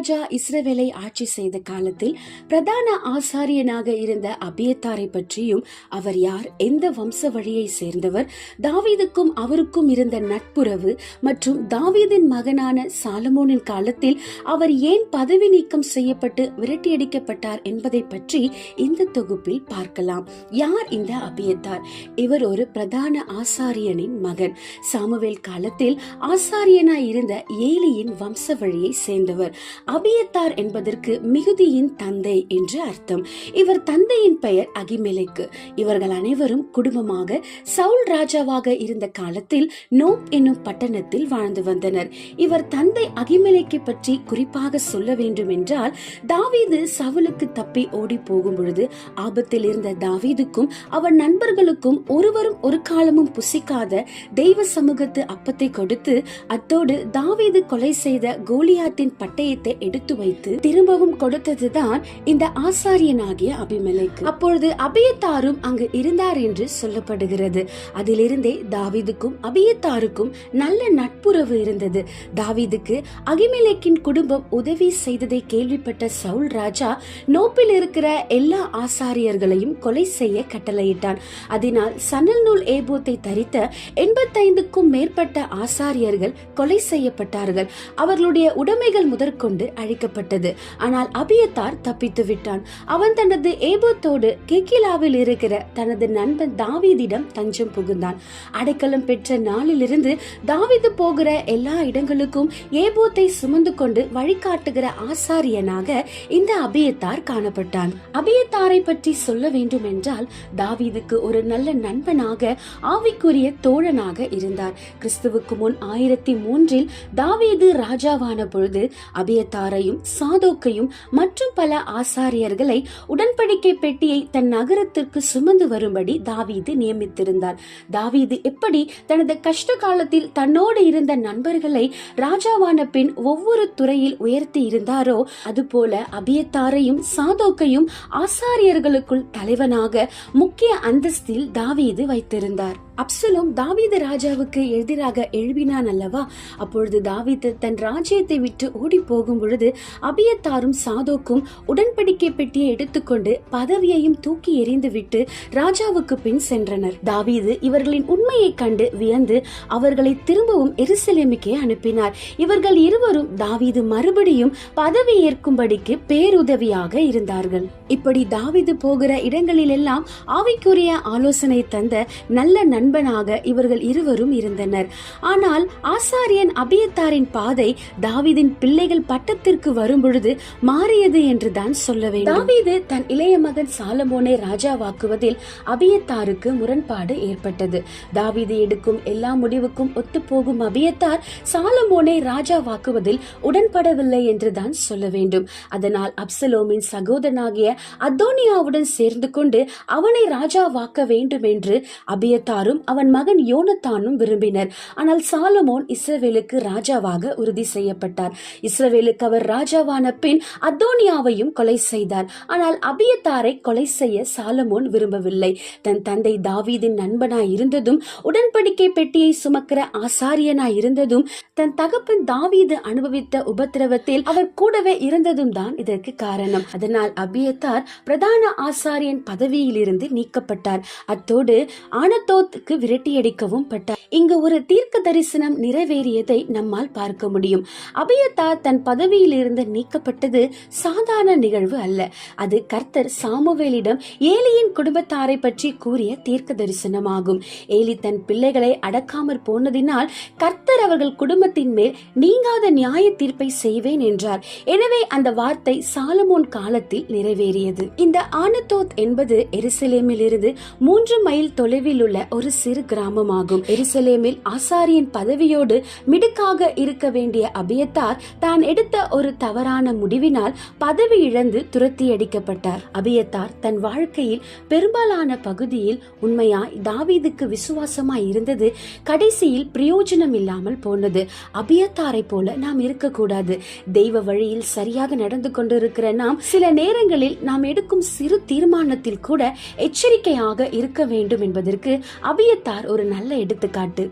ராஜா இஸ்ரவேலை ஆட்சி செய்த காலத்தில் பிரதான ஆசாரியனாக இருந்த அபியத்தாரை பற்றியும், அவர் யார், எந்த வம்ச வழியை சேர்ந்தவர், தாவீதுக்கும் அவருக்கும் இருந்த நட்புறவு மற்றும் தாவீதின் மகனான சாலமோனின் காலத்தில் அவர் ஏன் பதவி நீக்கம் செய்யப்பட்டு விரட்டியடிக்கப்பட்டார் என்பதை பற்றி இந்த தொகுப்பில் பார்க்கலாம். யார் இந்த அபியத்தார்? இவர் ஒரு பிரதான ஆசாரியனின் மகன். சாமுவேல் காலத்தில் ஆசாரியனாய் இருந்த ஏலியின் வம்ச வழியை சேர்ந்தவர். அபியத்தார் என்பதற்கு மிகுதியின் தந்தை என்று அர்த்தம். இவர் தந்தையின் பெயர் அகிமெலேக்கு. இவர்கள் அனைவரும் குடும்பமாக சவுல் ராஜாவாக இருந்த காலத்தில் நோப் என்னும் பட்டணத்தில் வாழ்ந்து வந்தனர். இவர் தந்தை அகிமெலேக்கை பற்றி குறிப்பாக சொல்ல வேண்டும் என்றால், தாவீது சவுலுக்கு தப்பி ஓடி போகும் பொழுது ஆபத்தில் இருந்த தாவீதுக்கும் அவன் நண்பர்களுக்கும் ஒருவரும் ஒரு காலமும் புசிக்காத தெய்வ சமூகத்து அப்பத்தை கொடுத்து, அத்தோடு தாவீது கொலை செய்த கோலியாத்தின் பட்டயத்தை எடுத்து வைத்து திரும்பவும் கொடுத்ததுதான் இந்த ஆசாரியனாகிய அபிமெலேக்கு. அப்பொழுது அபியத்தாரும் அங்கு இருந்தார் என்று சொல்லப்படுகிறது. அதிலிருந்தே தாவீதுக்கும் அபியத்தாருக்கும் நல்ல நட்புறவு இருந்தது. தாவீதுக்கு அகிமெலேக்கின் குடும்பம் உதவி செய்ததை கேள்விப்பட்ட சவுல் ராஜா நோப்பில் இருக்கிற எல்லா ஆசாரியர்களையும் கொலை செய்ய கட்டளையிட்டான். அதனால் சணல் நூல் ஏபோத்தை தரித்த 85க்கும் மேற்பட்ட ஆசாரியர்கள் கொலை செய்யப்பட்டார்கள். அவர்களுடைய உடைமைகள் முதற்கொண்டு அழிக்கப்பட்டது. ஆனால் அபியத்தார் தப்பித்து விட்டான். அவன் தனது ஏபோத்தோடு கெகிலாவில் இருக்கிற தனது நண்பன் தாவீதிடம் தஞ்சம் புகுந்தான். அடைக்கலம் பெற்ற நாளிலிருந்து தாவீது போகிற எல்லா இடங்களுக்கும் ஏபோத்தை சுமந்து கொண்டு வழிகாட்டுகிற ஆசாரியனாக இந்த அபியத்தார் காணப்பட்டான். அபியத்தாரை பற்றி சொல்ல வேண்டும் என்றால், தாவீதுக்கு ஒரு நல்ல நண்பனாக, ஆவிக்குரிய தோழனாக இருந்தார். கிறிஸ்துவுக்கு முன் 1003 தாவீது ராஜாவான பொழுது அபியத்தாரையும் சாதோக்கையும் மற்றும் பல ஆசாரியர்களை உடன்படிக்கை பெட்டியை தன் நகரத்திற்கு சுமந்து வரும்படி தாவீது நியமித்திருந்தார். தாவீது எப்படி தனது கஷ்ட காலத்தில் தன்னோடு இருந்த நண்பர்களை ராஜாவான பின் ஒவ்வொரு துறையில் உயர்த்தி இருந்தாரோ, அதுபோல அபியத்தாரையும் சாதோக்கையும் ஆசாரியர்களுக்குள் தலைவனாக முக்கிய அந்தஸ்தில் தாவீது வைத்திருந்தார். அப்சலோம் தாவீது ராஜாவுக்கு எதிராக எழுப்பினான் அல்லவா? அப்பொழுது தாவீது தன் ராஜ்யத்தை விட்டு ஓடி போகும் பொழுது அபியத்தாரும் சாதோக்கும் உடன்படிக்கை பெட்டியை எடுத்துக்கொண்டு பதவியையும் தூக்கி எறிந்து விட்டு ராஜாவுக்கு பின் சென்றனர். தாவீது இவர்களின் உண்மையை கண்டு வியந்து அவர்களை திரும்பவும் எருசலேமுக்கே அனுப்பினார். இவர்கள் இருவரும் தாவீது மறுபடியும் பதவி ஏற்கும்படிக்கு பேருதவியாக இருந்தார்கள். இப்படி தாவீது போகிற இடங்களிலெல்லாம் ஆவிக்குரிய ஆலோசனை தந்த நல்ல நண்பனாக இவர்கள் இருவரும் இருந்தனர். ஆனால் ஆசாரியன் அபியத்தாரின் பாதை தாவீதின் பிள்ளைகள் பட்டத்திற்கு வரும் பொழுது மாறியது என்றுதான் சொல்ல வேண்டும். தாவீது தன் இளைய மகன் சாலமோனை ராஜாவாக்குவதில் அபியத்தாருக்கு முரண்பாடு ஏற்பட்டது. தாவீது எடுக்கும் எல்லா முடிவுக்கும் ஒத்துப்போகும் அபியத்தார் சாலமோனை ராஜாவாக்குவதில் உடன்படவில்லை என்றுதான் சொல்ல வேண்டும். அதனால் அப்சலோமின் சகோதரனாகிய அதோனியாவுடன் சேர்ந்து கொண்டு அவனை ராஜாவாக்க வேண்டும் என்று அபியத்தாரும் அவன் மகன் யோனத்தானும் விரும்பினர். ஆனால் சாலமோன் இஸ்ரவேலுக்கு ராஜாவாக உறுதி செய்யப்பட்டார். இஸ்ரவேலுக்கு அவர் ராஜாவான பின் அதோனியாவையும் கொலை செய்தார். ஆனால் அபியத்தாரை கொலை செய்ய சாலமோன் விரும்பவில்லை. தன் தந்தை தாவீதின் நண்பனாய் இருந்ததும், உடன்படிக்கை பெட்டியை சுமக்கிற ஆசாரியனாய் இருந்ததும், தன் தகப்பன் தாவீது அனுபவித்த உபத்திரவத்தில் அவர் கூடவே இருந்ததும் தான் இதற்கு காரணம். அதனால் அபியத்தார் பிரதான ஆசாரியன் பதவியில் இருந்து நீக்கப்பட்டார். அத்தோடு ஆனதோத்துக்கு விரட்டியடிக்கவும் பட்டார். இங்கு ஒரு தீர்க்க தரிசனம் நிறைவேறியதை நம்மால் பார்க்க முடியும். அபியத்தார் தன் பதவியில் இருந்து நீக்கப்பட்டது சாதாரண நிகழ்வு அல்ல. அது கர்த்தர் சாமுவேலிடம் ஏலியின் குடும்பத்தாரை பற்றி கூறிய தீர்க்க தரிசனமாகும். ஏலி தன் பிள்ளைகளை அடக்காமற் போனதினால் கர்த்தர் அவர்கள் குடும்பத்தின் மேல் நீங்காத நியாய தீர்ப்பை செய்வேன் என்றார். எனவே அந்த வார்த்தை சாலமோன் காலத்தில் நிறைவேறியது. இந்த ஆனதோத் என்பது எருசலேமில் இருந்து 3 மைல் தொலைவில் உள்ள ஒரு சிறு கிராமமாகும். எருசலேமில் ஆசாரியன் பதவியோடு மிடுக்காக இருக்க வேண்டிய அபியத்தார் தான் எடுத்த ஒரு தவறான முடிவினால் பதவி இழந்து துரத்தி அடிக்கப்பட்டார். அபியத்தார் தன் வாழ்க்கையில் பெரும்பாலான பகுதியில் உண்மையாய் தாவீதுக்கு விசுவாசமாய் இருந்தது கடைசியில் பிரயோஜனம் இல்லாமல் போனது. அபியத்தாரை போல நாம் இருக்கக்கூடாது. தெய்வ வழியில் சரியாக நடந்து கொண்டிருக்கிற நாம் சில நேரங்களில் நாம் எடுக்கும் சிறு தீர்மானத்தில் கூட எச்சரிக்கையாக இருக்க வேண்டும் என்பதற்கு அபியத்தார் ஒரு நல்ல எடுத்துக்காட்டு.